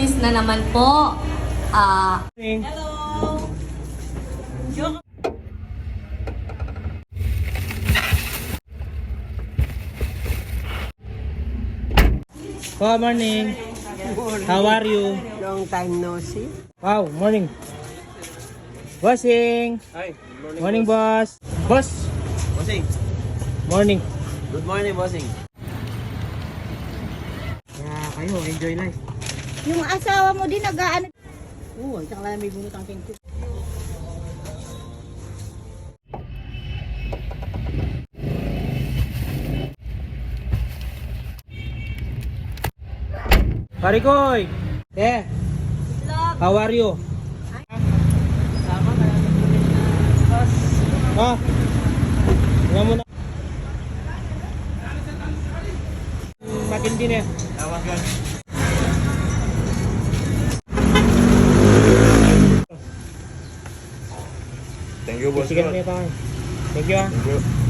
business na naman po. Good morning. How are you? Long time no see. Wow, morning. Bossing. Hi. Good Morning, boss. Boss. Bossing. Morning. Good morning, bossing. Kaya kayo, enjoy life. Yung asawa mo din nag-aano. Oo, tsaka lang may bunot ang tingko. Parikoy. Yeah. How are you? Ha? Tingnan mo na. Matindi na yan. Thank you, boss. Sige na tayo. Thank you, ah. Thank you.